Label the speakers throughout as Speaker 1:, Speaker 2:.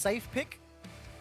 Speaker 1: safe pick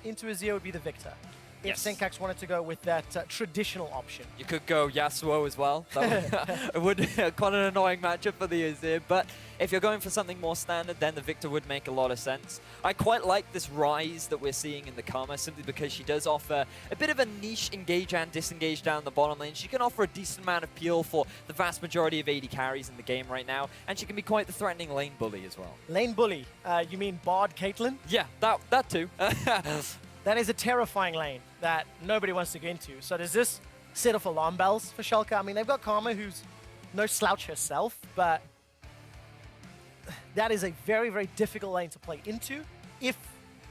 Speaker 1: into Azir would be the Viktor. If
Speaker 2: Yes.
Speaker 1: Sencux wanted to go with that traditional option.
Speaker 2: You could go Yasuo as well. That would quite an annoying matchup for the Azir, but if you're going for something more standard, then the Viktor would make a lot of sense. I quite like this rise that we're seeing in the Karma, simply because she does offer a bit of a niche engage and disengage down the bottom lane. She can offer a decent amount of peel for the vast majority of AD carries in the game right now, and she can be quite the threatening lane bully as well.
Speaker 1: Lane bully, you mean Bard Caitlyn?
Speaker 2: Yeah, that too.
Speaker 1: That is a terrifying lane that nobody wants to get into. So does this set off alarm bells for Schalke? I mean, they've got Karma, who's no slouch herself, but that is a very, very difficult lane to play into if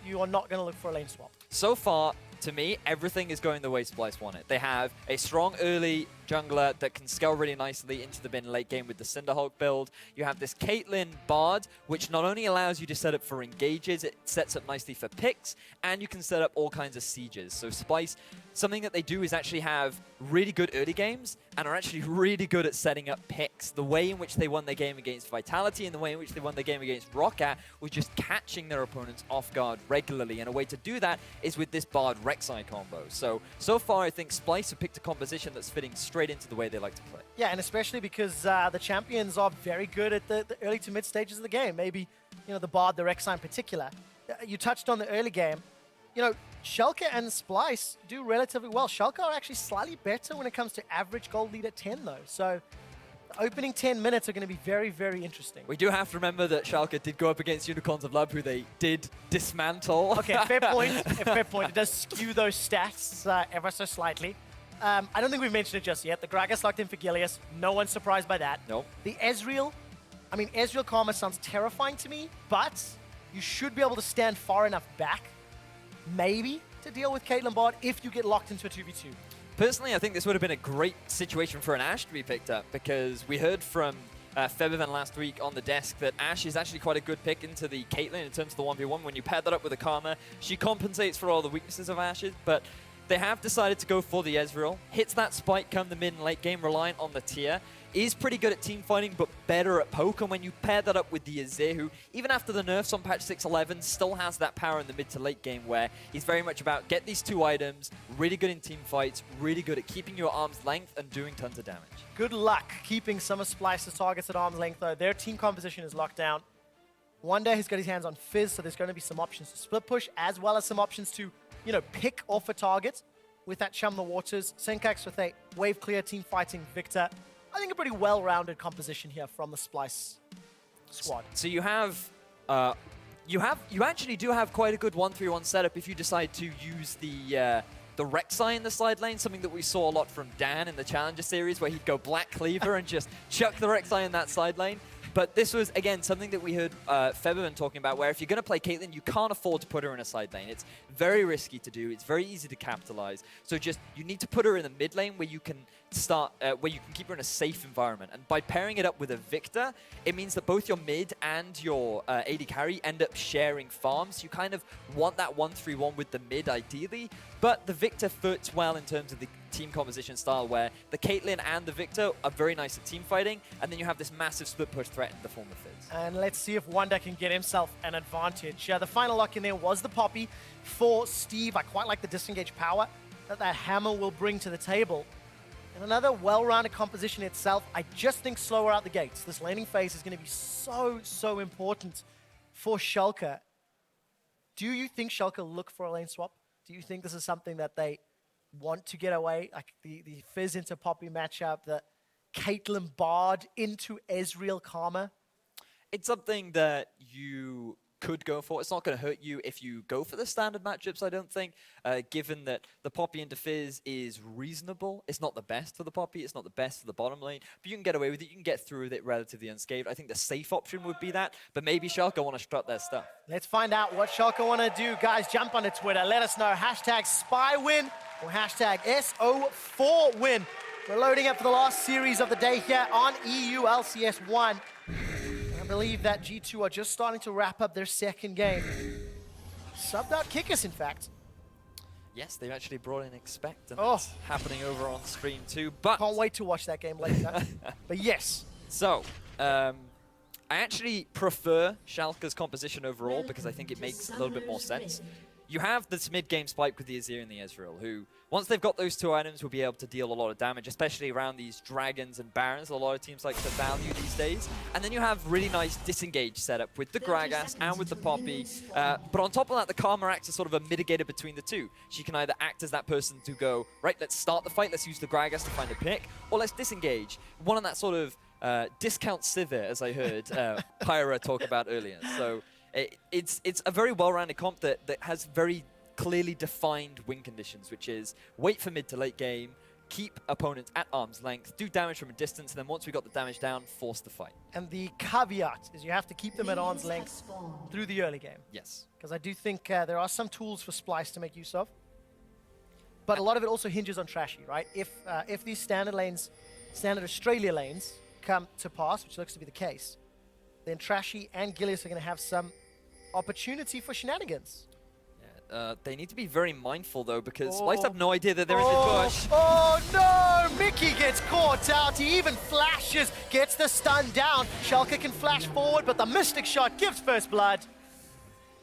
Speaker 1: you are not going to look for a lane swap.
Speaker 2: So far, to me, everything is going the way Splyce want it. They have a strong early jungler that can scale really nicely into the bin late game with the Cinderhulk build. You have this Caitlyn Bard, which not only allows you to set up for engages, it sets up nicely for picks, and you can set up all kinds of sieges. So Splyce, something that they do is actually have really good early games and are actually really good at setting up picks. The way in which they won their game against Vitality and the way in which they won their game against Roccat was just catching their opponents off guard regularly, and a way to do that is with this Bard rek'sai combo. So far I think Splyce have picked a composition that's fitting straight into the way they like to play.
Speaker 1: Yeah, and especially because the champions are very good at the early to mid stages of the game. Maybe, you know, the Bard, the rek'sai in particular. You touched on the early game. You know, Schalke and Splyce do relatively well. Schalke are actually slightly better when it comes to average gold lead at 10, though. So the opening 10 minutes are going to be very, very interesting.
Speaker 2: We do have to remember that Schalke did go up against Unicorns of Love, who they did dismantle.
Speaker 1: Okay, fair point. Fair point. It does skew those stats ever so slightly. I don't think we've mentioned it just yet. The Gragas locked in for Gilius. No one's surprised by that.
Speaker 2: Nope.
Speaker 1: The Ezreal, I mean, Ezreal Karma sounds terrifying to me, but you should be able to stand far enough back, maybe, to deal with Caitlyn Bard if you get locked into a 2v2.
Speaker 2: Personally, I think this would have been a great situation for an Ashe to be picked up, because we heard from Febiven last week on the desk that Ashe is actually quite a good pick into the Caitlyn in terms of the 1v1. When you pair that up with a Karma, she compensates for all the weaknesses of Ashe, but they have decided to go for the Ezreal. Hits that spike come the mid and late game, reliant on the tier. Is pretty good at team fighting, but better at poke. And when you pair that up with the Azir, who, even after the nerfs on patch 6.11, still has that power in the mid to late game, where he's very much about get these two items, really good in team fights, really good at keeping you at arm's length and doing tons of damage.
Speaker 1: Good luck keeping some of Splyce's targets at arm's length, though. Their team composition is locked down. Wunder has got his hands on Fizz, so there's going to be some options to split push, as well as some options to, you know, pick off a target with that Chum the Waters. Sencux with a wave clear team fighting Viktor. I think a pretty well-rounded composition here from the Splyce squad.
Speaker 2: So you have, you actually do have quite a good 1-3-1 setup if you decide to use the rek'sai in the side lane, something that we saw a lot from Dan in the Challenger series, where he'd go Black Cleaver and just chuck the rek'sai in that side lane. But this was, again, something that we heard Febiven talking about, where if you're going to play Caitlyn, you can't afford to put her in a side lane. It's very risky to do. It's very easy to capitalize. So just, you need to put her in the mid lane where you can start, where you can keep her in a safe environment. And by pairing it up with a Viktor, it means that both your mid and your AD carry end up sharing farms. You kind of want that 1-3-1 with the mid, ideally. But the Viktor fits well in terms of the team composition style, where the Caitlyn and the Viktor are very nice at team fighting, and then you have this massive split push threat in the form of Fizz.
Speaker 1: And let's see if Wunder can get himself an advantage. The final lock in there was the Poppy for Steve. I quite like the disengage power that hammer will bring to the table. And another well-rounded composition itself. I just think slower out the gates. This laning phase is going to be so important for Schalke. Do you think Schalke look for a lane swap? Do you think this is something that they want to get away, like the Fizz into Poppy matchup, the Caitlyn Bard into Ezreal Karma?
Speaker 2: It's something that you could go for. It's not going to hurt you if you go for the standard matchups, I don't think, given that the Poppy into Fizz is reasonable. It's not the best for the Poppy, it's not the best for the bottom lane, but you can get away with it, you can get through with it relatively unscathed. I think the safe option would be that, but maybe Schalke want to strut their stuff.
Speaker 1: Let's find out what Schalke want to do. Guys, jump onto Twitter, let us know, hashtag SPYWin or hashtag S04win. We're loading up for the last series of the day here on EU LCS 1. I believe that G2 are just starting to wrap up their second game. Subbed out MIkyx, in fact.
Speaker 2: Yes, they've actually brought in Expect, and
Speaker 1: Oh.
Speaker 2: it's happening over on stream too. But
Speaker 1: Can't wait to watch that game later. But yes.
Speaker 2: So, I actually prefer Schalke's composition overall because I think it makes a little bit more sense. You have this mid-game spike with the Azir and the Ezreal, who, once they've got those two items, will be able to deal a lot of damage, especially around these dragons and barons. A lot of teams like to value these days. And then you have really nice disengage setup with the Gragas and with the Poppy. But on top of that, the Karma acts as sort of a mitigator between the two. She can either act as that person to go, right, let's start the fight, let's use the Gragas to find a pick, or let's disengage. One on that sort of discount Sivir, as I heard Pyra talk about earlier. So it's a very well-rounded comp that has very clearly defined win conditions, which is wait for mid to late game, keep opponents at arm's length, do damage from a distance, and then once we got the damage down, force the fight.
Speaker 1: And the caveat is you have to keep them at arm's length through the early game.
Speaker 2: Yes.
Speaker 1: Because I do think there are some tools for Splyce to make use of. But a lot of it also hinges on Trashy, right? If these standard lanes, standard Australia lanes, come to pass, which looks to be the case, then Trashy and Gilius are going to have some opportunity for shenanigans.
Speaker 2: They need to be very mindful, though, because Splyce have no idea that they're in the bush.
Speaker 1: Oh, no! Mickey gets caught out. He even flashes, gets the stun down. Schalke can flash forward, but the Mystic Shot gives first blood.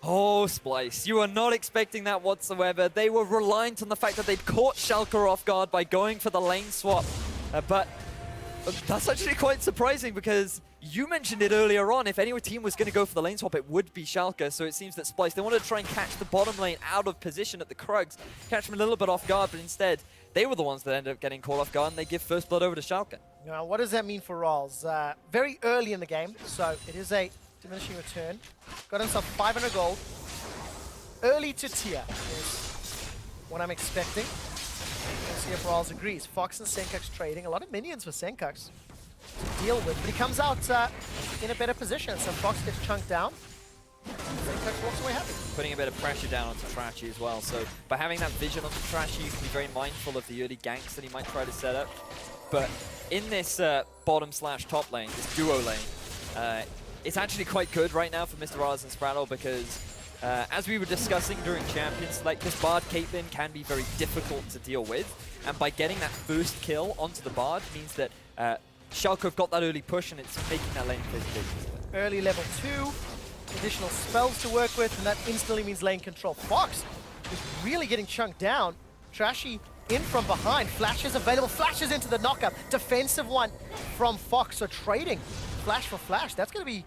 Speaker 2: Oh, Splyce, you are not expecting that whatsoever. They were reliant on the fact that they'd caught Schalke off guard by going for the lane swap. But that's actually quite surprising because you mentioned it earlier on. If any team was going to go for the lane swap, it would be Schalke. So it seems that Splyce, they wanted to try and catch the bottom lane out of position at the Krugs, catch them a little bit off guard, but instead, they were the ones that ended up getting caught off guard, and they give first blood over to Schalke.
Speaker 1: Now, what does that mean for RalleZ? Very early in the game, so it is a diminishing return. Got himself 500 gold. Early to tier is what I'm expecting. Let's see if RalleZ agrees. Fox and Sencux trading. A lot of minions for Sencux to deal with, but he comes out in a better position. So Fox gets chunked down. Sencux walks away happy.
Speaker 2: Putting a bit of pressure down onto Trashy as well. So by having that vision onto Trashy, you can be very mindful of the early ganks that he might try to set up. But in this bottom/top lane, this duo lane, it's actually quite good right now for MrRalleZ and sprattel because as we were discussing during Champions, like this Bard Caitlyn can be very difficult to deal with, and by getting that first kill onto the Bard means that Schalke have got that early push and it's making that lane phase big.
Speaker 1: Early level 2, additional spells to work with, and that instantly means lane control. Fox is really getting chunked down. Trashy in from behind, flashes available, flashes into the knockup. Defensive one from Fox, so trading flash for flash. That's going to be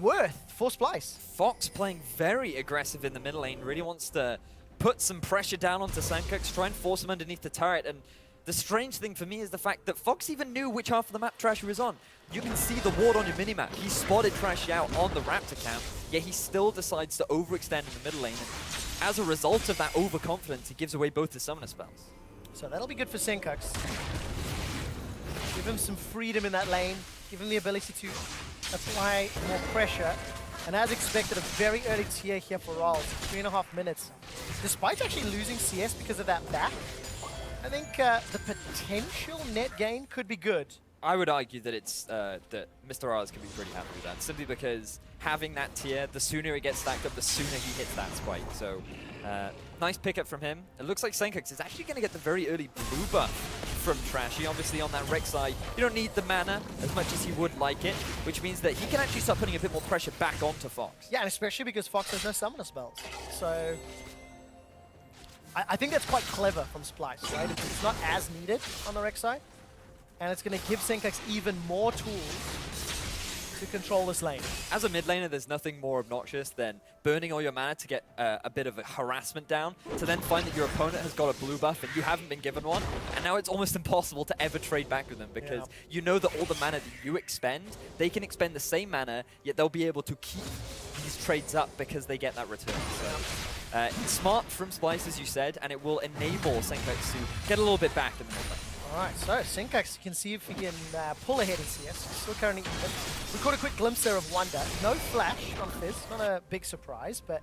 Speaker 1: worth for Splyce.
Speaker 2: Fox playing very aggressive in the middle lane, really wants to put some pressure down onto Sencux, try and force him underneath the turret. And the strange thing for me is the fact that Fox even knew which half of the map Trashy was on. You can see the ward on your minimap. He spotted Trashy out on the Raptor camp, yet he still decides to overextend in the middle lane. And as a result of that overconfidence, he gives away both his summoner spells.
Speaker 1: So that'll be good for Sencux. Give him some freedom in that lane, give him the ability to apply more pressure. And as expected, a very early tier here for RalleZ, 3.5 minutes. Despite actually losing CS because of that back, I think the potential net gain could be good.
Speaker 2: I would argue that it's that MrRalleZ can be pretty happy with that, simply because having that tier, the sooner it gets stacked up, the sooner he hits that spike. So nice pickup from him. It looks like Sencux is actually going to get the very early blue buff from Trashy. Obviously on that rek'sai, you don't need the mana as much as he would like it, which means that he can actually start putting a bit more pressure back onto Fox.
Speaker 1: Yeah, and especially because Fox has no summoner spells. So I think that's quite clever from Splyce, right? It's not as needed on the rek'sai, and it's going to give Sencux even more tools to control this lane.
Speaker 2: As a mid laner, there's nothing more obnoxious than burning all your mana to get a bit of a harassment down, to then find that your opponent has got a blue buff and you haven't been given one, and now it's almost impossible to ever trade back with them because you know that all the mana that you expend, they can expend the same mana, yet they'll be able to keep these trades up because they get that return. So, smart from Splyce, as you said, and it will enable Sencux to get a little bit back in the mid lane.
Speaker 1: Alright, so Sencux can see if he can pull ahead in CS. Still currently even. We caught a quick glimpse there of Wunder. No flash on Fizz, not a big surprise, but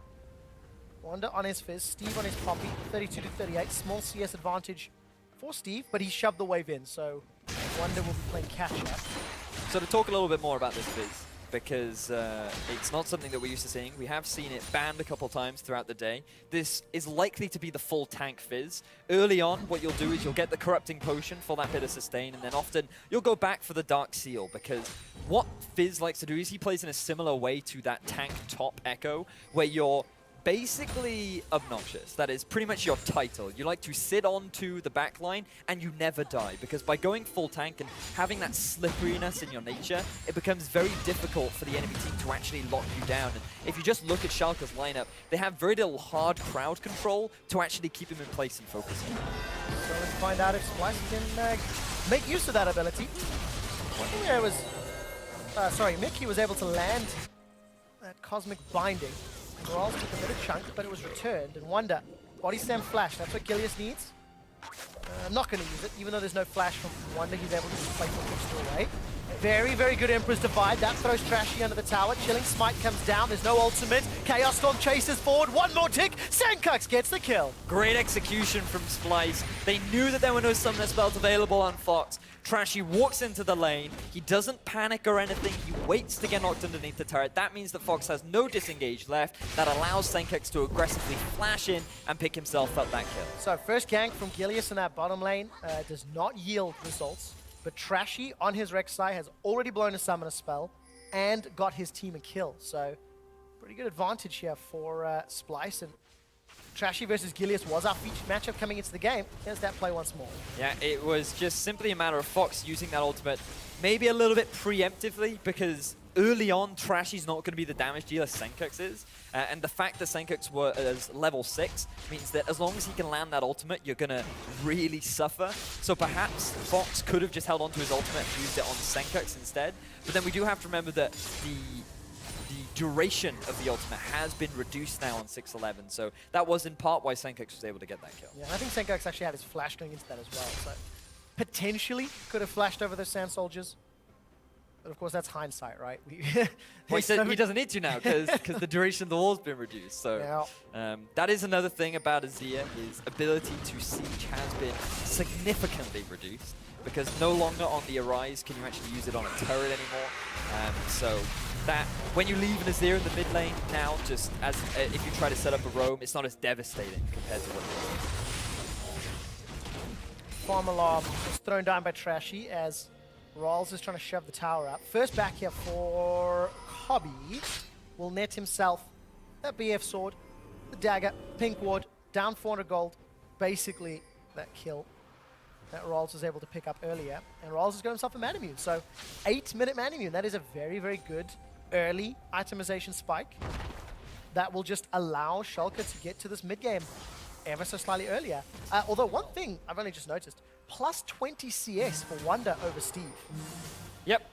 Speaker 1: Wunder on his Fizz, Steve on his Poppy, 32 to 38. Small CS advantage for Steve, but he shoved the wave in, so Wunder will be playing catch up.
Speaker 2: So to talk a little bit more about this Fizz, because it's not something that we're used to seeing. We have seen it banned a couple times throughout the day. This is likely to be the full tank Fizz. Early on, what you'll do is you'll get the Corrupting Potion for that bit of sustain, and then often you'll go back for the Dark Seal, because what Fizz likes to do is he plays in a similar way to that tank top Echo, where you're basically obnoxious. That is pretty much your title. You like to sit onto the back line and you never die, because by going full tank and having that slipperiness in your nature, it becomes very difficult for the enemy team to actually lock you down. And if you just look at Schalke's lineup, they have very little hard crowd control to actually keep him in place and focus him.
Speaker 1: So let's find out if Splyce can make use of that ability. It was, MIkyx was able to land that Cosmic Binding. MrRalleZ took a bit of chunk, but it was returned. And Wunder, body stem flash, that's what Gilius needs. I'm not going to use it, even though there's no flash from Wunder, he's able to just play for away. Very, very good Emperor's Divide. That throws Trashy under the tower. Chilling Smite comes down, there's no ultimate. Chaos Storm chases forward, one more tick. Sencux gets the kill.
Speaker 2: Great execution from Splyce. They knew that there were no summoner spells available on Fox. Trashy walks into the lane. He doesn't panic or anything. He waits to get knocked underneath the turret. That means that Fox has no disengage left. That allows Sencux to aggressively flash in and pick himself up that kill.
Speaker 1: So first gank from Gilius in that bottom lane does not yield results. But Trashy on his rek'sai has already blown a summoner spell and got his team a kill. So pretty good advantage here for Splyce. And Trashy versus Gilius was our featured matchup coming into the game. Here's that play once more.
Speaker 2: Yeah, it was just simply a matter of Fox using that ultimate maybe a little bit preemptively, because early on, Trashy's not going to be the damage dealer Sencux is. And the fact that Sencux was level 6 means that as long as he can land that ultimate, you're going to really suffer. So perhaps Fox could have just held onto his ultimate and used it on Sencux instead. But then we do have to remember that the duration of the ultimate has been reduced now on 6-11. So that was in part why Sencux was able to get that kill.
Speaker 1: Yeah, I think Sencux actually had his flash going into that as well. So potentially could have flashed over those Sand Soldiers. But of course, that's hindsight, right?
Speaker 2: Well, he doesn't need to now because the duration of the wall's been reduced. So that is another thing about Azir. His ability to siege has been significantly reduced, because no longer on the Arise can you actually use it on a turret anymore. So that when you leave an Azir in the mid lane now, just as if you try to set up a roam, it's not as devastating compared to what it was.
Speaker 1: Farm alarm was thrown down by Trashy as MrRalleZ is trying to shove the tower up. First back here for Kobbe. Will net himself that BF sword, the dagger, pink ward, down 400 gold. Basically, that kill that MrRalleZ was able to pick up earlier. And MrRalleZ has got himself a mana immune. So 8-minute mana immune. That is a very, very good early itemization spike that will just allow Schalke to get to this mid game ever so slightly earlier. Although one thing I've only just noticed, plus 20 CS for Wunder over Steve.
Speaker 2: Yep.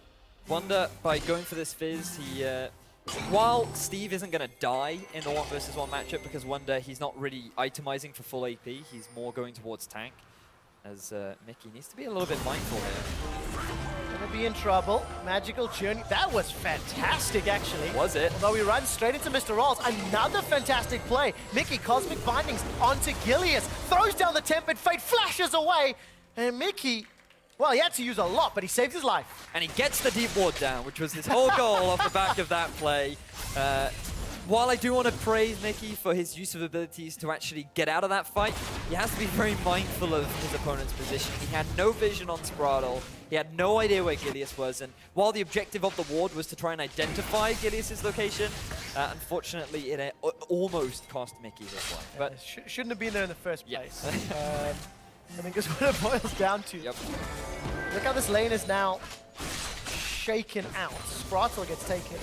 Speaker 2: Wunder, by going for this Fizz, he... while Steve isn't going to die in the 1 versus 1 matchup, because Wunder, he's not really itemizing for full AP, he's more going towards tank, as MIkyx needs to be a little bit mindful here.
Speaker 1: Gonna be in trouble. Magical Journey. That was fantastic, actually.
Speaker 2: Was it?
Speaker 1: Although we run straight into MrRalleZ. Another fantastic play. MIkyx, Cosmic Bindings onto Gilius. Throws down the Tempered Fate, flashes away. And MIkyx, well, he had to use a lot, but he saved his life.
Speaker 2: And he gets the deep ward down, which was his whole goal off the back of that play. While I do want to praise MIkyx for his use of abilities to actually get out of that fight, he has to be very mindful of his opponent's position. He had no vision on sprattel. He had no idea where Gilius was, and while the objective of the ward was to try and identify Gilius's location, unfortunately it almost cost MIkyx his life. But
Speaker 1: shouldn't have been there in the first place.
Speaker 2: Yes.
Speaker 1: I think that's what it boils down to.
Speaker 2: Yep.
Speaker 1: Look how this lane is now shaken out. Sprattel gets taken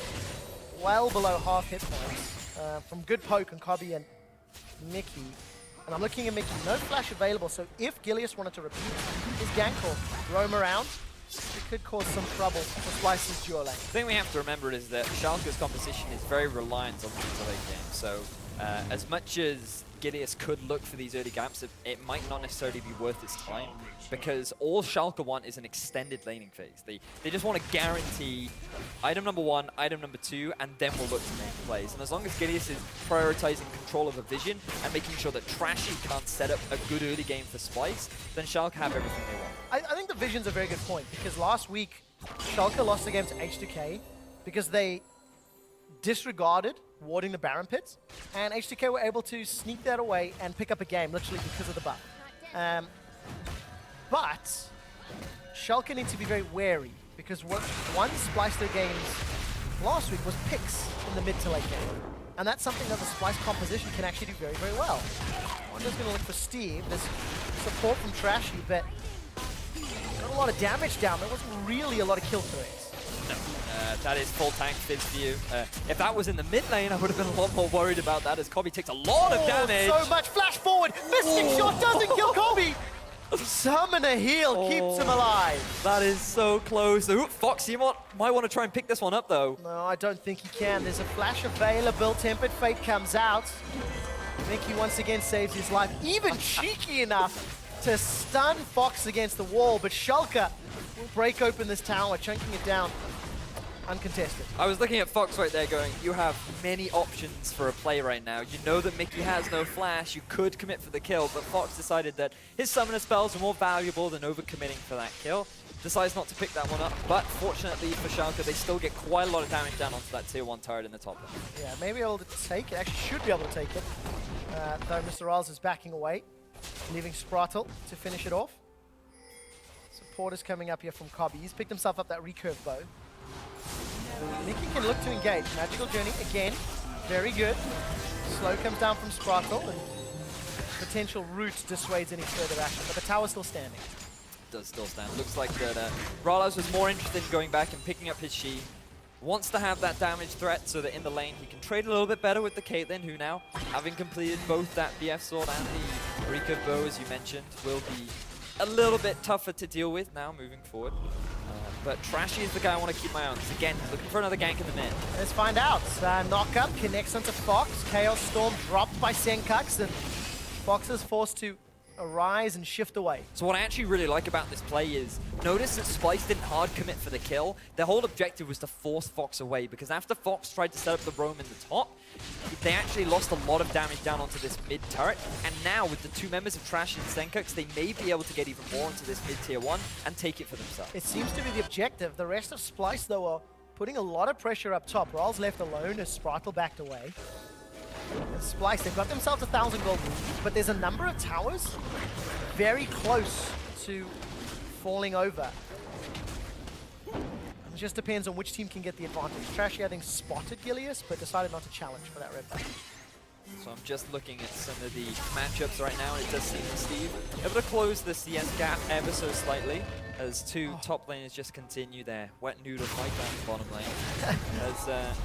Speaker 1: well below half hit points from good poke on Kobbe and MIkyx. And I'm looking at MIkyx, no flash available, so if Gilius wanted to repeat his gank or roam around, it could cause some trouble for Splyce's duo lane.
Speaker 2: The thing we have to remember is that Schalke's composition is very reliant on the late game, so as much as Gilius could look for these early gaps, it might not necessarily be worth its time, because all Schalke want is an extended laning phase. They just want to guarantee item number 1, item number 2, and then we'll look to make plays. And as long as Gilius is prioritizing control of a vision and making sure that Trashy can't set up a good early game for Splyce, then Schalke have everything they want.
Speaker 1: I think the vision's a very good point, because last week, Schalke lost the game to H2K, because they disregarded warding the Baron pits, and HTK were able to sneak that away and pick up a game, literally because of the buff. But Schalke need to be very wary, because one Splyce their games last week was picks in the mid to late game. And that's something that the Splyce composition can actually do very, very well. Wunder's going to look for Steve. There's support from Trashy, but got a lot of damage down. There wasn't really a lot of kill threats.
Speaker 2: No, that is full tank Fizz view. If that was in the mid lane, I would have been a lot more worried about that, as Kobbe takes a lot of damage.
Speaker 1: So much flash forward. Mystic shot doesn't kill Kobbe. Summon a heal keeps him alive.
Speaker 2: That is so close. Ooh, Fox, you might want to try and pick this one up, though.
Speaker 1: No, I don't think he can. There's a flash available. Tempered Fate comes out. MIkyx once again saves his life. Even cheeky enough to stun Fox against the wall, but Schalke will break open this tower, chunking it down. Uncontested.
Speaker 2: I was looking at Fox right there going, you have many options for a play right now. You know that MIkyx has no flash, you could commit for the kill, but Fox decided that his summoner spells were more valuable than overcommitting for that kill. Decides not to pick that one up, but fortunately for Schalke, they still get quite a lot of damage down onto that tier 1 turret in the top lane.
Speaker 1: Yeah, maybe able to take it, actually should be able to take it. Though MrRalleZ is backing away, leaving Sprattel to finish it off. Supporters coming up here from Kobbe. He's picked himself up that recurve bow. MIkyx can look to engage. Magical Journey, again, very good. Slow comes down from Sprattel, and potential root dissuades any further action, but the tower's still standing.
Speaker 2: Does still stand. Looks like that RalleZ was more interested in going back and picking up his She. Wants to have that damage threat so that in the lane he can trade a little bit better with the Caitlyn, who now, having completed both that BF sword and the recurve bow, as you mentioned, will be a little bit tougher to deal with now moving forward. But Trashy is the guy I want to keep my eye on. Again, looking for another gank in the mid.
Speaker 1: Let's find out. Knock-up connects onto Fox. Chaos Storm dropped by Sencux, and Fox is forced to arise and shift away.
Speaker 2: So what I actually really like about this play is, notice that Splyce didn't hard commit for the kill. Their whole objective was to force Fox away, because after Fox tried to set up the roam in the top, they actually lost a lot of damage down onto this mid turret, and now with the two members of Trashy and Sencux, they may be able to get even more into this mid tier 1 and take it for themselves.
Speaker 1: It seems to be the objective. The rest of Splyce, though, are putting a lot of pressure up top. RalleZ left alone as Sprattel backed away. And Splyce, they've got themselves 1,000 gold, but there's a number of towers very close to falling over. It just depends on which team can get the advantage. Trashy, I think, spotted Gilius, but decided not to challenge for that red buff.
Speaker 2: So I'm just looking at some of the matchups right now, and it does seem that Steve able to close the CS gap ever so slightly, as two top laners just continue their wet noodle fight down the bottom lane. As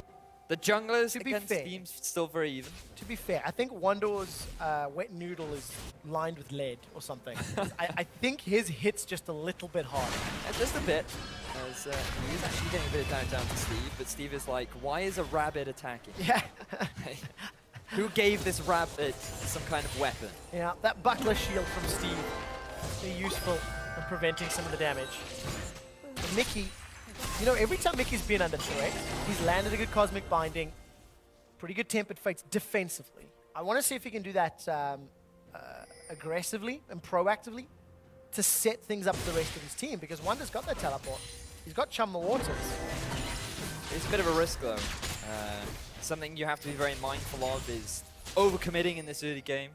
Speaker 2: the junglers against teams still very even.
Speaker 1: To be fair, I think Wunder's wet noodle is lined with lead or something. I think his hit's just a little bit harder.
Speaker 2: Just a bit, as he is actually getting a bit of damage down to Steve, but Steve is like, why is a rabbit attacking?
Speaker 1: Yeah.
Speaker 2: Who gave this rabbit some kind of weapon?
Speaker 1: Yeah, that buckler shield from Steve is very useful in preventing some of the damage. MIkyx, you know, every time MIkyx's been under threat, he's landed a good Cosmic Binding, pretty good Tempered Fates defensively. I want to see if he can do that aggressively and proactively to set things up for the rest of his team, because Wunder's got that teleport. He's got Chum the Waters.
Speaker 2: It's a bit of a risk, though. Something you have to be very mindful of is overcommitting in this early game.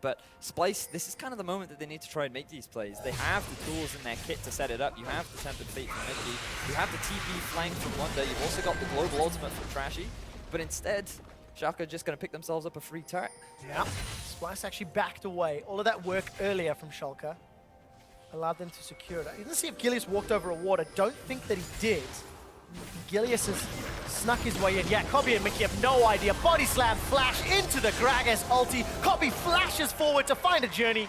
Speaker 2: But Splyce, this is kind of the moment that they need to try and make these plays. They have the tools in their kit to set it up. You have the Tempered Fate from MIkyx. You have the TP flank from Wunder. You've also got the Global Ultimate from Trashy. But instead, Schalke are just going to pick themselves up a free turret.
Speaker 1: Yeah. Splyce actually backed away. All of that work earlier from Schalke allowed them to secure it. You didn't see if Gilius walked over a ward. I don't think that he did. Gilius has snuck his way in. Yeah, Kobbe and MIkyx have no idea. Body slam, flash into the Gragas ulti. Kobbe flashes forward to find a journey.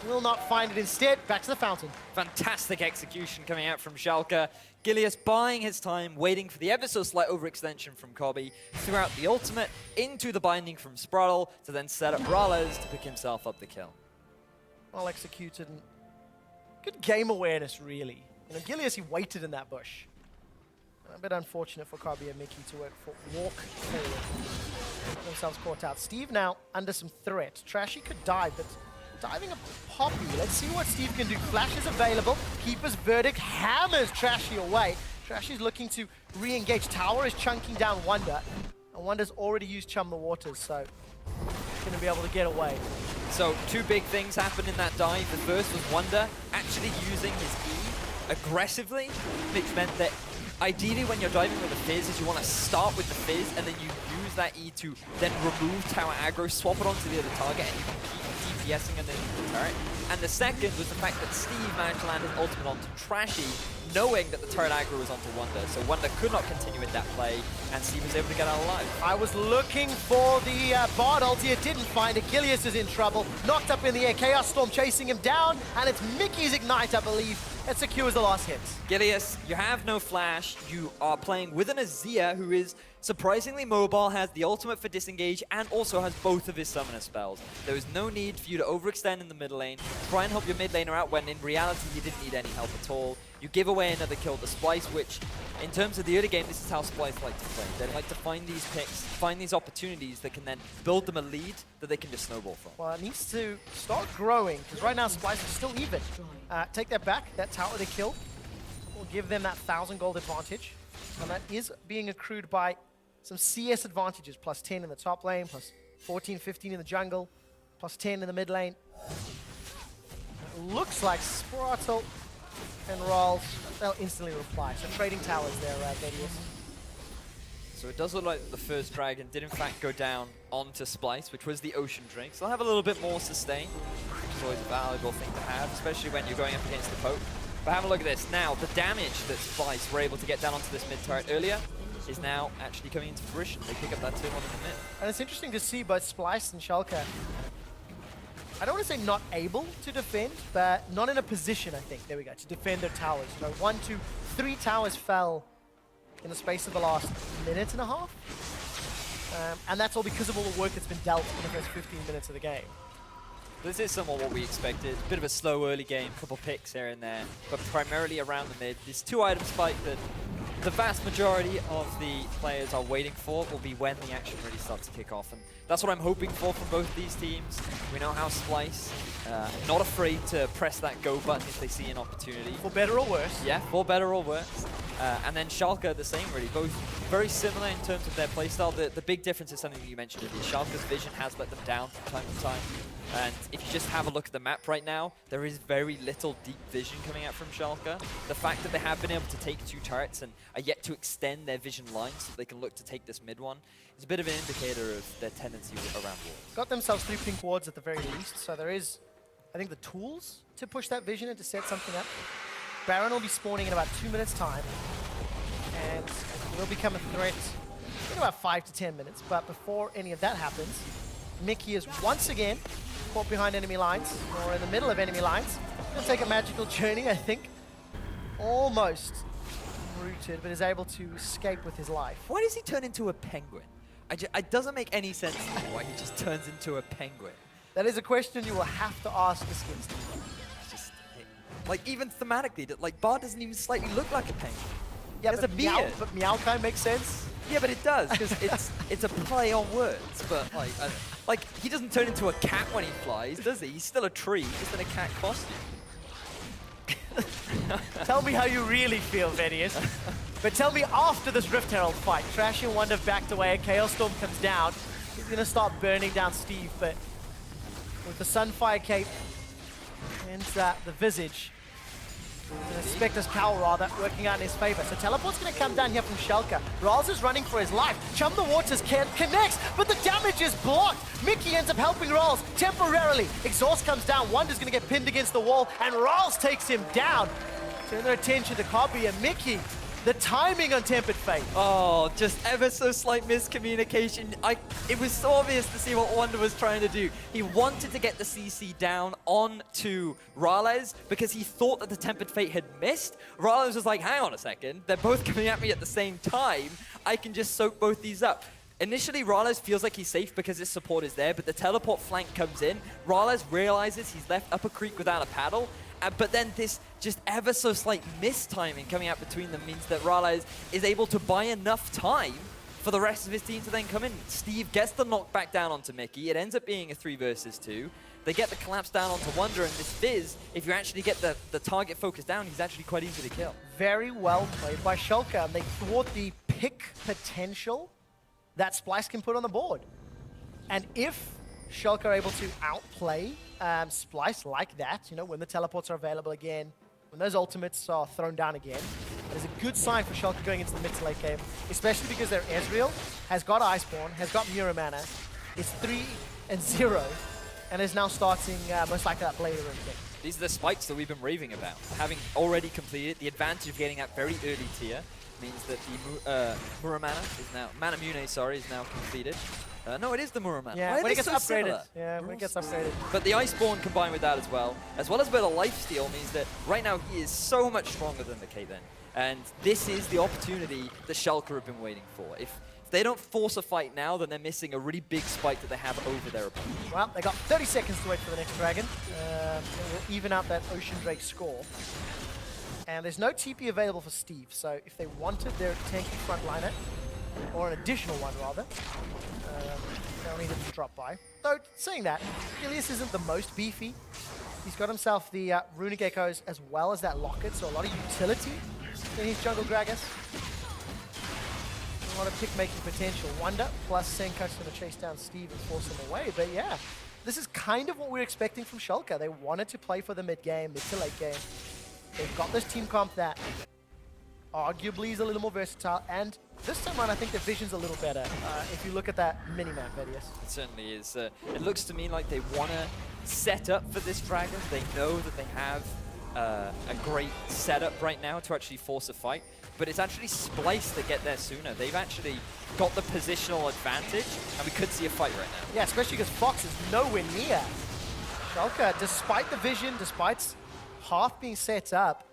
Speaker 1: Will not find it instead. Back to the fountain.
Speaker 2: Fantastic execution coming out from Schalke. Gilius buying his time, waiting for the ever so slight overextension from Kobbe, threw out the ultimate into the binding from Sprattel to then set up MrRalleZ to pick himself up the kill.
Speaker 1: Well executed and good game awareness, really. You know, Gilius, he waited in that bush. A bit unfortunate for Kobbe and MIkyx to walk forward. Themselves caught out. Steve now under some threat. Trashy could dive, but diving a Poppy. Let's see what Steve can do. Flash is available. Keeper's Verdict hammers Trashy away. Trashy's looking to re-engage. Tower is chunking down Wunder, and Wunder's already used Chum the Waters, so he's going to be able to get away.
Speaker 2: So two big things happened in that dive. The first was Wunder actually using his E aggressively, which meant that ideally when you're diving with a Fizz is you want to start with the Fizz and then you use that E to then remove tower aggro, swap it onto the other target, and you can keep DPSing underneath the turret. And the second was the fact that Steve managed to land his ultimate onto Trashy, knowing that the turret aggro was onto Wunder. So Wunder could not continue with that play, and Steve was able to get out alive.
Speaker 1: I was looking for the bard ulti, it didn't find it. Gilius is in trouble, knocked up in the air. Chaos Storm chasing him down, and it's MIkyx's Ignite, I believe, that secures the last hit.
Speaker 2: Gilius, you have no flash. You are playing with an Azir who is surprisingly mobile, has the ultimate for disengage, and also has both of his summoner spells. There is no need for you to overextend in the mid lane, try and help your mid laner out when in reality you didn't need any help at all. You give away another kill to Splyce, which in terms of the early game, this is how Splyce like to play. They like to find these picks, find these opportunities that can then build them a lead that they can just snowball from.
Speaker 1: Well, it needs to start growing, because right now Splyce is still even. Take that back, that tower they killed will give them that 1,000 gold advantage, and that is being accrued by some CS advantages, plus 10 in the top lane, plus 14, 15 in the jungle, plus 10 in the mid lane. It looks like Sprattel and MrRalleZ, they'll instantly reply. So trading towers there, Gilius.
Speaker 2: So it does look like the first dragon did in fact go down onto Splyce, which was the Ocean Drink. So they'll have a little bit more sustain, which is always a valuable thing to have, especially when you're going up against the Pope. But have a look at this. Now, the damage that Splyce were able to get down onto this mid turret earlier is now actually coming into fruition. They pick up that turn 1 in the mid.
Speaker 1: And it's interesting to see both Splyce and Schalke, I don't want to say not able to defend, but not in a position, I think, there we go, to defend their towers. So 1, 2, 3 towers fell in the space of the last minute and a half. And that's all because of all the work that's been dealt in the first 15 minutes of the game.
Speaker 2: This is somewhat what we expected. Bit of a slow early game, couple picks here and there, but primarily around the mid. These 2 item spike that the vast majority of the players are waiting for will be when the action really starts to kick off. And that's what I'm hoping for from both these teams. We know how Splyce, not afraid to press that go button if they see an opportunity.
Speaker 1: For better or worse.
Speaker 2: Yeah, for better or worse. And then Schalke, the same really. Both very similar in terms of their playstyle. The big difference is something that you mentioned earlier. Schalke's vision has let them down from time to time. And if you just have a look at the map right now, there is very little deep vision coming out from Schalke. The fact that they have been able to take 2 turrets and are yet to extend their vision line so they can look to take this mid one is a bit of an indicator of their tendency around wards.
Speaker 1: Got themselves 3 pink wards at the very least, so there is, I think, the tools to push that vision and to set something up. Baron will be spawning in about 2 minutes' time, and will become a threat in about 5 to 10 minutes. But before any of that happens, MIkyx is once again caught behind enemy lines, or in the middle of enemy lines. He'll take a magical journey, I think. Almost rooted, but is able to escape with his life.
Speaker 2: Why does he turn into a penguin? It doesn't make any sense to me why he just turns into a penguin.
Speaker 1: That is a question you will have to ask the skin Steve.
Speaker 2: It's just, like, even thematically, like, Bard doesn't even slightly look like a penguin.
Speaker 1: Yeah,
Speaker 2: There's a beard.
Speaker 1: But MIkyx makes sense.
Speaker 2: Yeah, but it does, because it's a play on words. But like he doesn't turn into a cat when he flies, does he? He's still a tree, just in a cat costume.
Speaker 1: Tell me how you really feel, Vedius. But tell me after this Rift Herald fight. Trashy and Wunder backed away, Chaos Storm comes down. He's going to start burning down Steve, but with the Sunfire Cape and the Visage, the Spectre's Cowl rather, working out in his favor. So Teleport's going to come down here from Schalke. MrRalleZ is running for his life. Chum the Waters connects, but the damage is blocked. MIkyx ends up helping MrRalleZ temporarily. Exhaust comes down, Wunder's going to get pinned against the wall, and MrRalleZ takes him down. Turn their attention to Kobbe and MIkyx. The timing on Tempered Fate.
Speaker 2: Oh, just ever so slight miscommunication. It was so obvious to see what Wunder was trying to do. He wanted to get the CC down onto MrRalleZ because he thought that the Tempered Fate had missed. MrRalleZ was like, hang on a second, they're both coming at me at the same time. I can just soak both these up. Initially, MrRalleZ feels like he's safe because his support is there, but the teleport flank comes in. MrRalleZ realizes he's left up a creek without a paddle, but then this just ever so slight mistiming coming out between them means that MrRalleZ is able to buy enough time for the rest of his team to then come in. Steve gets the knockback down onto MIkyx. It ends up being a 3 versus 2. They get the collapse down onto Wunder, and this Fizz, if you actually get the target focus down, he's actually quite easy to kill.
Speaker 1: Very well played by Schalke, and they thwart the pick potential that Splyce can put on the board. And if Schalke are able to outplay Splyce like that, you know, when the teleports are available again, when those ultimates are thrown down again, it is a good sign for Schalke going into the mid to late game, especially because their Ezreal has got Iceborne, has got Mirror Mana, is 3-0, and is now starting most likely that Blader game.
Speaker 2: These are the spikes that we've been raving about. Having already completed, the advantage of getting that very early tier means that the Mana Mune, sorry, is now completed. No, it is the Murra Mana.
Speaker 1: Yeah, when it gets upgraded.
Speaker 2: Similar?
Speaker 1: Yeah, when it gets upgraded.
Speaker 2: But the Iceborne combined with that as well a bit of lifesteal, means that right now he is so much stronger than the Caitlyn. And this is the opportunity that Schalke have been waiting for. If they don't force a fight now, then they're missing a really big spike that they have over their opponent.
Speaker 1: Well, they got 30 seconds to wait for the next dragon. It will even out that Ocean Drake score. And there's no TP available for Steve, so if they wanted their tanky frontliner, or an additional one rather, they'll need him to drop by. Though, saying that, Gilius isn't the most beefy. He's got himself the Runic Echoes as well as that Locket, so a lot of utility in his jungle Gragas. A lot of pick-making potential. Wunder plus Sencux going to chase down Steve and force him away, but yeah, this is kind of what we're expecting from Schalke. They wanted to play for the mid-game, mid to late game. They've got this team comp that arguably is a little more versatile, and this time around I think the vision's a little better if you look at that mini-map, Vedius.
Speaker 2: It certainly is. It looks to me like they want to set up for this dragon. They know that they have a great setup right now to actually force a fight, but it's actually Splyce that get there sooner. They've actually got the positional advantage, and we could see a fight right now.
Speaker 1: Yeah, especially because Fox is nowhere near. Schalke, despite the vision, despite half being set up,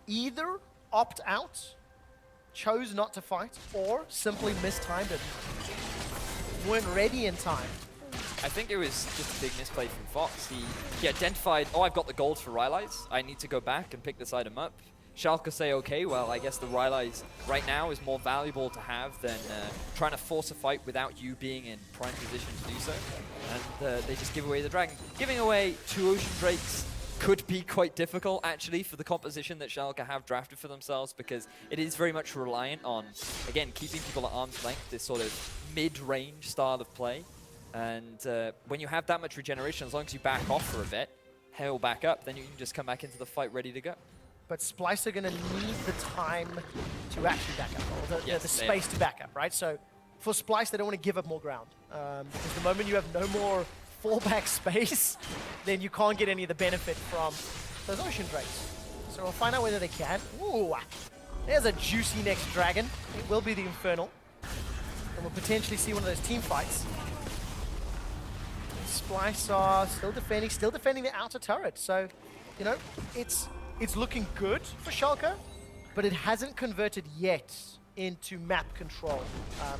Speaker 1: either opt out, chose not to fight, or simply mistimed it. Weren't ready in time.
Speaker 2: I think it was just a big misplay from Fox. He identified, oh, I've got the gold for RalleZ. I need to go back and pick this item up. Schalke say, okay, well, I guess the RalleZ right now is more valuable to have than trying to force a fight without you being in prime position to do so. And they just give away the dragon. Giving away 2 Ocean Drakes could be quite difficult, actually, for the composition that Schalke have drafted for themselves, because it is very much reliant on, again, keeping people at arm's length, this sort of mid-range style of play. And when you have that much regeneration, as long as you back off for a bit, heal back up, then you can just come back into the fight ready to go.
Speaker 1: But Splyce are going to need the time to actually back up, or the space to back up, right? So for Splyce, they don't want to give up more ground. Because the moment you have no more fallback space, then you can't get any of the benefit from those Ocean Drakes. So we'll find out whether they can. Ooh, there's a juicy next dragon. It will be the Infernal. And we'll potentially see one of those team fights. Splyce are still defending the outer turret. So, you know, it's looking good for Schalke, but it hasn't converted yet into map control,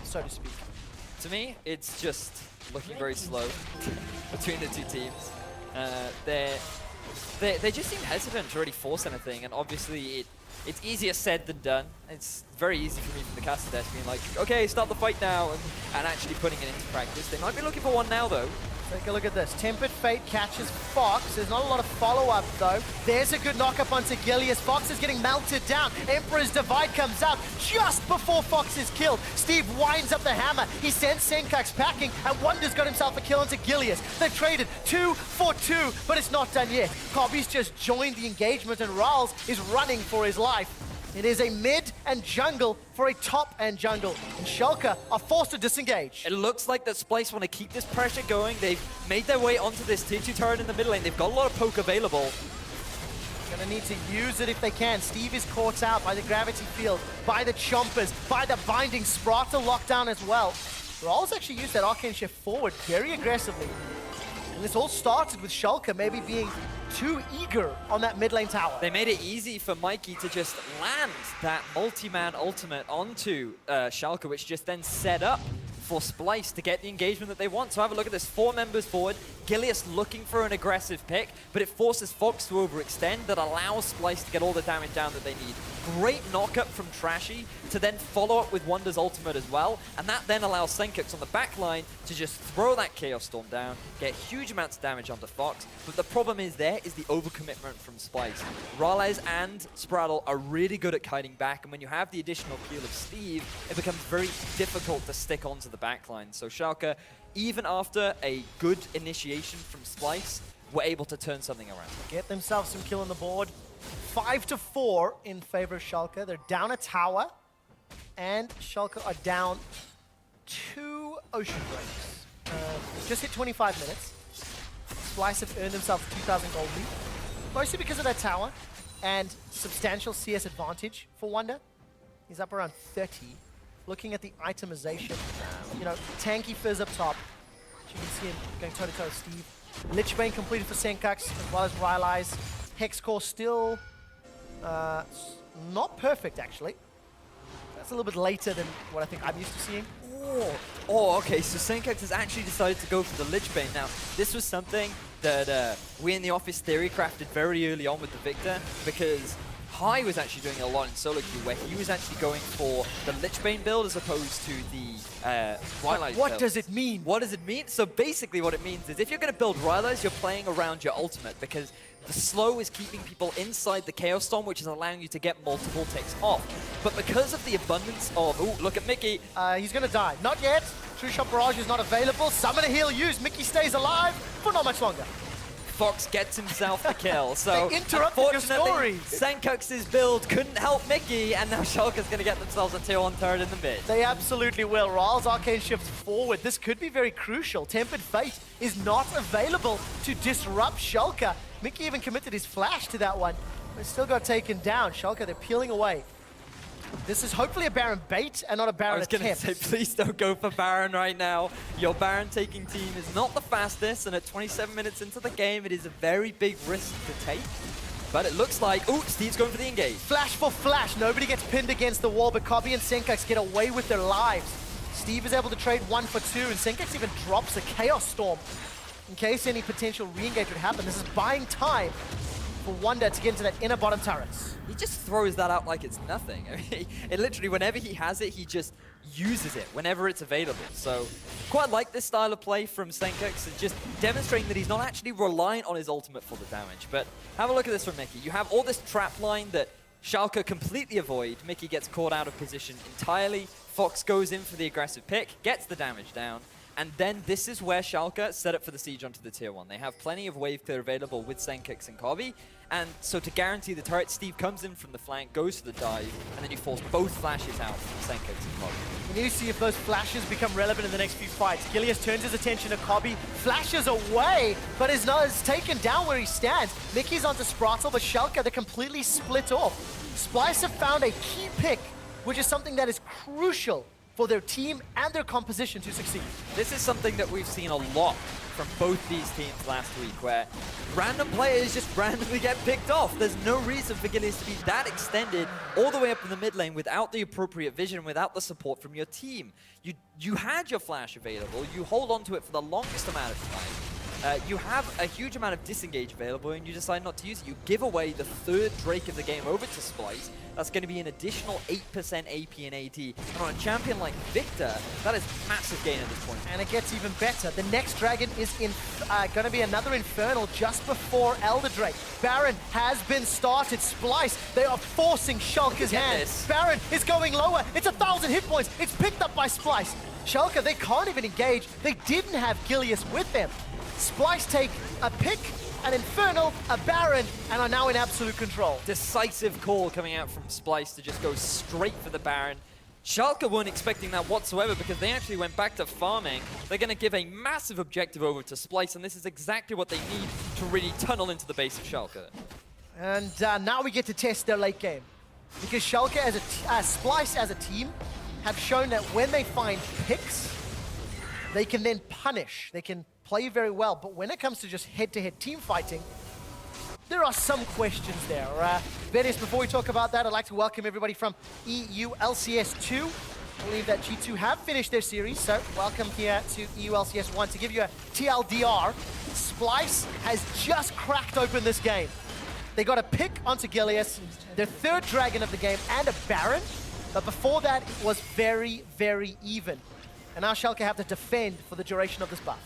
Speaker 1: so to speak.
Speaker 2: To me, it's just looking very slow between the two teams. They just seem hesitant to really force anything, and obviously it's easier said than done. It's very easy for me from the caster desk being like, okay, start the fight now, and actually putting it into practice. They might be looking for one now, though.
Speaker 1: Take a look at this. Tempered Fate catches Fox. There's not a lot of follow-up, though. There's a good knock-up onto Gilius. Fox is getting melted down. Emperor's Divide comes out just before Fox is killed. Steve winds up the hammer. He sends Sencux packing, and Wunder's got himself a kill onto Gilius. They've traded 2 for 2, but it's not done yet. Kobbe's just joined the engagement, and RalleZ is running for his life. It is a mid and jungle for a top and jungle, and Schalke are forced to disengage.
Speaker 2: It looks like that Splyce want to keep this pressure going. They've made their way onto this tier 2 turret in the middle lane. They've got a lot of poke available.
Speaker 1: Gonna need to use it if they can. Steve is caught out by the gravity field, by the chompers, by the binding sprattel lockdown as well. RalleZ actually used that arcane shift forward very aggressively. And this all started with Schalke maybe being too eager on that mid lane tower.
Speaker 2: They made it easy for MIkyx to just land that multi-man ultimate onto Schalke, which just then set up for Splyce to get the engagement that they want. So have a look at this. 4 members forward. Gilius looking for an aggressive pick, but it forces Fox to overextend. That allows Splyce to get all the damage down that they need. Great knock-up from Trashy to then follow up with Wunder's ultimate as well, and that then allows Sencux on the back line to just throw that Chaos Storm down, get huge amounts of damage onto Fox. But the problem is there is the overcommitment from Splyce. MrRalleZ and sprattel are really good at kiting back, and when you have the additional peel of Steve, it becomes very difficult to stick onto the back line. So Schalke, even after a good initiation from Splyce, were able to turn something around.
Speaker 1: Get themselves some kill on the board. 5-4 in favor of Schalke. They're down a tower, and Schalke are down 2 Ocean Breaks. Just hit 25 minutes. Splyce have earned themselves 2,000 gold lead, mostly because of that tower and substantial CS advantage for Wunder. He's up around 30. Looking at the itemization, you know, tanky Fizz up top. As you can see him going toe-to-toe with Steve. Lich Bane completed for Sencux, as well as MrRalleZ. Hex Core still not perfect, actually. That's a little bit later than what I think I'm used to seeing.
Speaker 2: Oh, okay, so Sencux has actually decided to go for the Lich Bane. Now, this was something that we in the office theory crafted very early on with the Viktor, because High was actually doing a lot in solo queue where he was actually going for the Lich Bane build as opposed to the Twilight build.
Speaker 1: What does it mean?
Speaker 2: What does it mean? So basically what it means is if you're going to build RalleZ, you're playing around your ultimate, because the slow is keeping people inside the Chaos Storm, which is allowing you to get multiple ticks off. But because of the abundance of... Ooh, look at MIkyx.
Speaker 1: He's going to die. Not yet. True Shot Barrage is not available. Summon a heal used. MIkyx stays alive for not much longer.
Speaker 2: Fox gets himself the kill. So
Speaker 1: they interrupted your story.
Speaker 2: Sencux's build couldn't help MIkyx, and now Schalke's going to get themselves a tier 1 turret in the mid.
Speaker 1: They absolutely will. RalleZ Arcane shifts forward. This could be very crucial. Tempered Fate is not available to disrupt Schalke. MIkyx even committed his flash to that one, but still got taken down. Schalke, they're peeling away. This is hopefully a Baron bait and not a Baron attempt.
Speaker 2: I was going to say, please don't go for Baron right now. Your Baron taking team is not the fastest, and at 27 minutes into the game, it is a very big risk to take. But it looks like, ooh, Steve's going for the engage.
Speaker 1: Flash for flash. Nobody gets pinned against the wall, but Kobbe and Sencux get away with their lives. Steve is able to trade 1 for 2, and Sencux even drops a Chaos Storm in case any potential re-engage would happen. This is buying time for Wunder to get into that inner bottom turrets.
Speaker 2: He just throws that out like it's nothing. I mean, it literally, whenever he has it, he just uses it whenever it's available. So quite like this style of play from Sencux, and just demonstrating that he's not actually reliant on his ultimate for the damage. But have a look at this from MIkyx. You have all this trap line that Schalke completely avoid. MIkyx gets caught out of position entirely. Fox goes in for the aggressive pick, gets the damage down. And then this is where Schalke set up for the siege onto the tier 1. They have plenty of wave clear available with Sencux and Kobbe. And so to guarantee the turret, Steve comes in from the flank, goes for the dive, and then you force both flashes out from Sencux and Kobbe.
Speaker 1: We need to see if those flashes become relevant in the next few fights. Gilius turns his attention to Kobbe, flashes away, but is taken down where he stands. MIkyx's onto sprattel, but Schalke, they're completely split off. Splyce have found a key pick, which is something that is crucial for their team and their composition to succeed.
Speaker 2: This is something that we've seen a lot from both these teams last week, where random players just randomly get picked off. There's no reason for Gilius to be that extended all the way up in the mid lane without the appropriate vision, without the support from your team. You had your flash available, you hold on to it for the longest amount of time. You have a huge amount of disengage available, and you decide not to use it. You give away the 3rd Drake of the game over to Splyce. That's going to be an additional 8% AP and AD. And on a champion like Viktor, that is massive gain at this point.
Speaker 1: And it gets even better. The next dragon is going to be another Infernal just before Elder Drake. Baron has been started. Splyce, they are forcing Schalke's hand. Baron is going lower. It's 1,000 hit points. It's picked up by Splyce. Schalke, they can't even engage. They didn't have Gilius with them. Splyce take a pick, an Infernal, a Baron, and are now in absolute control.
Speaker 2: Decisive call coming out from Splyce to just go straight for the Baron. Schalke weren't expecting that whatsoever, because they actually went back to farming. They're going to give a massive objective over to Splyce, and this is exactly what they need to really tunnel into the base of Schalke.
Speaker 1: And now we get to test their late game. Because Schalke, Splyce as a team, have shown that when they find picks, they can then punish. They can play very well, but when it comes to just head-to-head team fighting, there are some questions there. Venice, before we talk about that, I'd like to welcome everybody from EU LCS 2. I believe that G2 have finished their series, so welcome here to EU LCS 1. To give you a TLDR, Splyce has just cracked open this game. They got a pick onto Gilius, their third dragon of the game, and a Baron, but before that, it was very, very even. And now Schalke have to defend for the duration of this buff.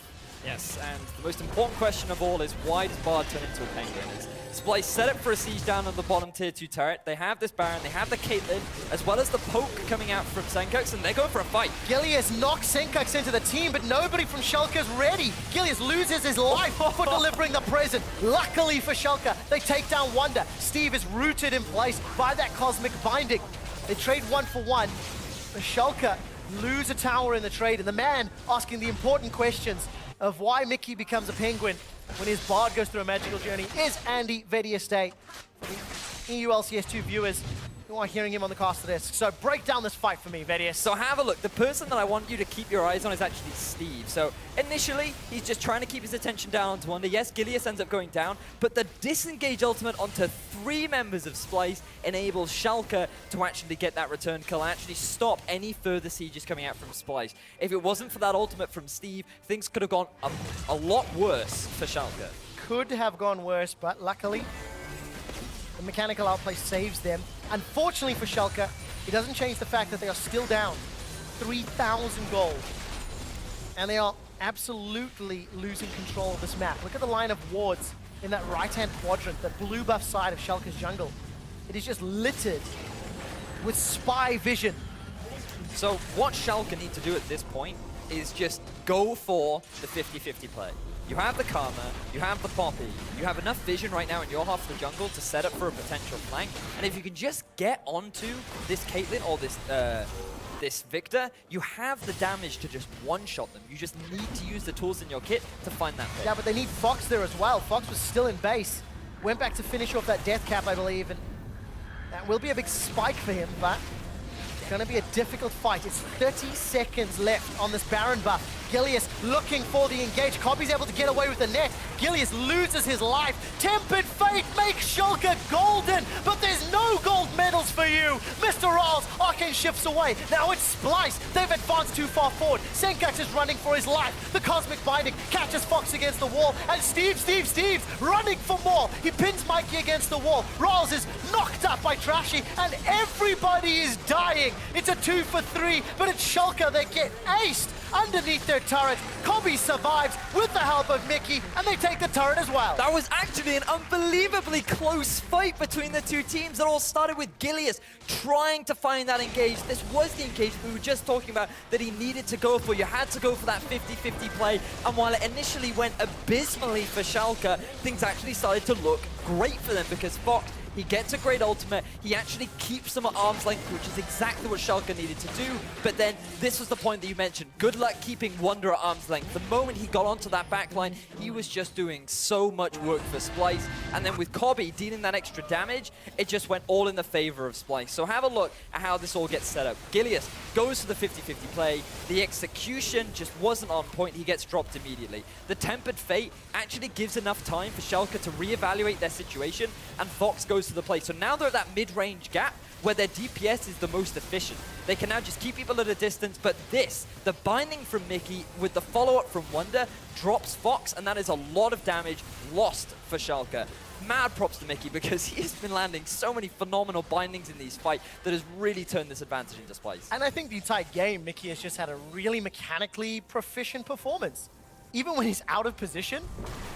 Speaker 2: Yes, and the most important question of all is why does Bard turn into a penguin? Splyce set up for a siege down on the bottom tier 2 turret. They have this Baron, they have the Caitlyn, as well as the poke coming out from Sencux, and they're going for a fight.
Speaker 1: Gilius knocks Sencux into the team, but nobody from Schalke is ready. Gilius loses his life for delivering the present. Luckily for Schalke, they take down Wunder. Steve is rooted in place by that cosmic binding. They trade 1 for 1, but Schalke lose a tower in the trade, and the man asking the important questions of why MIkyx becomes a penguin when his Bard goes through a magical journey is Andy Vedieste. For the EU LCS 2 viewers who are hearing him on the caster disc. So break down this fight for me, Vedieste.
Speaker 2: So have a look. The person that I want you to keep your eyes on is actually Steve. So initially, he's just trying to keep his attention down onto Wunder. Yes, Gilius ends up going down, but the disengage ultimate onto 3 members of Splyce enables Schalke to actually get that return kill and actually stop any further sieges coming out from Splyce. If it wasn't for that ultimate from Steve, things could have gone a lot worse for Schalke.
Speaker 1: Could have gone worse, but luckily, the mechanical outplay saves them. Unfortunately for Schalke, it doesn't change the fact that they are still down 3,000 gold. And they are absolutely losing control of this map. Look at the line of wards in that right-hand quadrant, the blue buff side of Schalke's jungle. It is just littered with spy vision.
Speaker 2: So what Schalke need to do at this point is just go for the 50-50 play. You have the Karma, you have the Poppy, you have enough vision right now in your half of the jungle to set up for a potential flank, and if you can just get onto this Caitlyn or this Viktor, you have the damage to just one-shot them. You just need to use the tools in your kit to find that pick.
Speaker 1: Yeah, but they need Fox there as well. Fox was still in base, went back to finish off that death cap, I believe, and that will be a big spike for him, but it's going to be a difficult fight. It's 30 seconds left on this Baron buff. Gilius looking for the engage. Kobbe's able to get away with the net. Gilius loses his life. Tempered Fate makes Schalke golden, but there's no gold medals for you. MrRalleZ, Arcane shifts away. Now it's Splyce. They've advanced too far forward. Sencux is running for his life. The Cosmic Binding catches Fox against the wall, and Steve's running for more. He pins MIkyx against the wall. RalleZ is knocked up by Trashy, and everybody is dying. It's a 2 for 3, but it's Schalke that get aced underneath their turret. Kobbe survives with the help of MIkyx, and they take the turret as well.
Speaker 2: That was actually an unbelievably close fight between the two teams. It all started with Gilius trying to find that engage. This was the engage we were just talking about that he needed to go for. You had to go for that 50-50 play, and while it initially went abysmally for Schalke, things actually started to look great for them because Fox, he gets a great ultimate, he actually keeps them at arm's length, which is exactly what Schalke needed to do, but then this was the point that you mentioned. Good luck keeping Wunder at arm's length. The moment he got onto that backline, he was just doing so much work for Splyce, and then with Kobbe dealing that extra damage, it just went all in the favor of Splyce. So have a look at how this all gets set up. Gilius goes for the 50-50 play, the execution just wasn't on point, he gets dropped immediately. The Tempered Fate actually gives enough time for Schalke to reevaluate their situation, and Fox goes to the play. So now they're at that mid-range gap where their DPS is the most efficient. They can now just keep people at a distance, but this, the binding from MIkyx with the follow-up from Wunder, drops Fox, and that is a lot of damage lost for Schalke. Mad props to MIkyx because he has been landing so many phenomenal bindings in these fights that has really turned this advantage into Splyce.
Speaker 1: And I think the entire game, MIkyx has just had a really mechanically proficient performance. Even when he's out of position,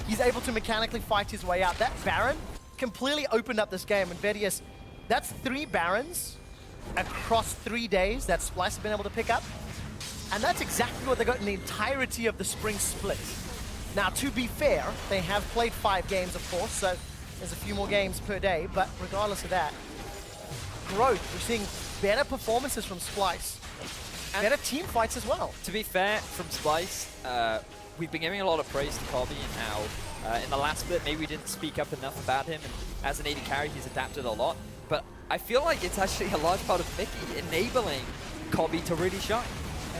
Speaker 1: he's able to mechanically fight his way out. That Baron completely opened up this game, and Vedius, that's 3 Barons across 3 days that Splyce has been able to pick up, and that's exactly what they got in the entirety of the spring split. Now, to be fair, they have played 5 games, of course, so there's a few more games per day, but regardless of that, growth. We're seeing better performances from Splyce, and better team fights as well.
Speaker 2: To be fair, from Splyce, we've been giving a lot of praise to Kobbe and how in the last split, maybe we didn't speak up enough about him, and as an AD carry, he's adapted a lot. But I feel like it's actually a large part of MIkyx enabling Kobbe to really shine.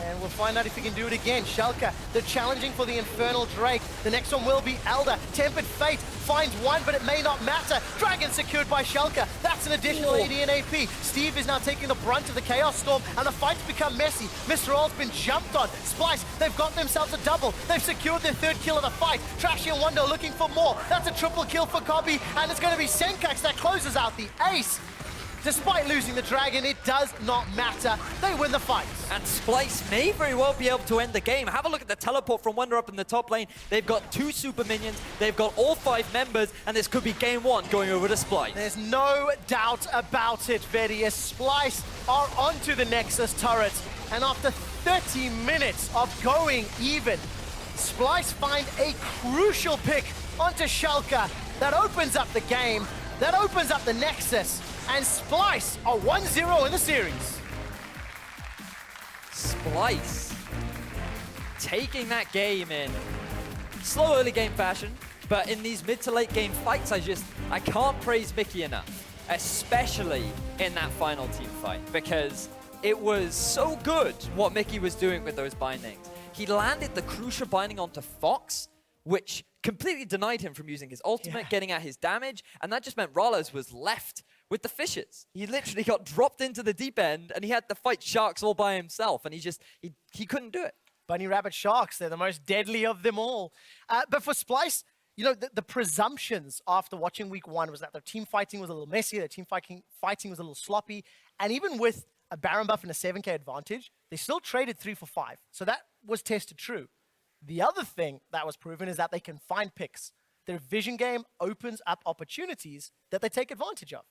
Speaker 1: And we'll find out if he can do it again. Schalke, they're challenging for the Infernal Drake. The next one will be Elder. Tempered Fate finds one, but it may not matter. Dragon secured by Schalke. That's an additional AD and AP. Steve is now taking the brunt of the Chaos Storm, and the fight's become messy. MrRalleZ been jumped on. Splyce, they've got themselves a double. They've secured their third kill of the fight. Trashy and Wunder looking for more. That's a triple kill for Kobbe, and it's going to be Sencux that closes out the ace. Despite losing the dragon, it does not matter. They win the fight.
Speaker 2: And Splyce may very well be able to end the game. Have a look at the teleport from Wunder up in the top lane. They've got 2 super minions, they've got all 5 members, and this could be game 1 going over to Splyce.
Speaker 1: There's no doubt about it, Vetty, as Splyce are onto the Nexus turret. And after 30 minutes of going even, Splyce find a crucial pick onto Schalke that opens up the game, that opens up the Nexus. And Splyce are 1-0 in the series.
Speaker 2: Splyce taking that game in slow early game fashion, but in these mid to late game fights, I can't praise Miky enough, especially in that final team fight, because it was so good what Miky was doing with those bindings. He landed the crucial binding onto Fox, which completely denied him from using his ultimate, getting at his damage, and that just meant MrRalleZ was left with the fishes. He literally got dropped into the deep end, and he had to fight sharks all by himself, and he couldn't do it.
Speaker 1: Bunny rabbit sharks, they're the most deadly of them all. But for Splyce, you know, the presumptions after watching week 1 was that their team fighting was a little messy, their team fighting was a little sloppy, and even with a Baron buff and a 7k advantage, they still traded 3 for 5. So that was tested true. The other thing that was proven is that they can find picks. Their vision game opens up opportunities that they take advantage of.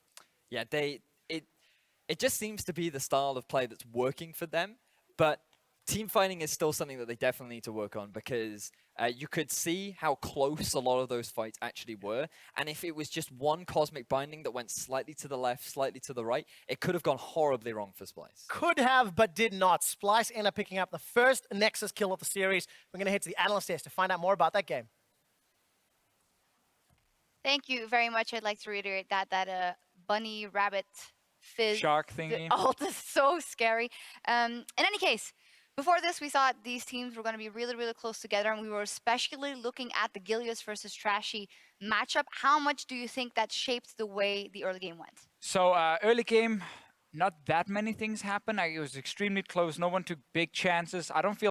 Speaker 2: Yeah, it just seems to be the style of play that's working for them, but team fighting is still something that they definitely need to work on, because you could see how close a lot of those fights actually were, and if it was just one cosmic binding that went slightly to the left, slightly to the right, it could have gone horribly wrong for Splyce.
Speaker 1: Could have, but did not. Splyce ended up picking up the first Nexus kill of the series. We're going to head to the analyst desk to find out more about that game.
Speaker 3: Thank you very much. I'd like to reiterate that bunny, rabbit, fizz.
Speaker 4: Shark thingy.
Speaker 3: Oh, this is so scary. In any case, before this, we thought these teams were going to be really, really close together, and we were especially looking at the Gilius versus Trashy matchup. How much do you think that shaped the way the early game went?
Speaker 4: So early game, not that many things happened. It was extremely close. No one took big chances. I don't feel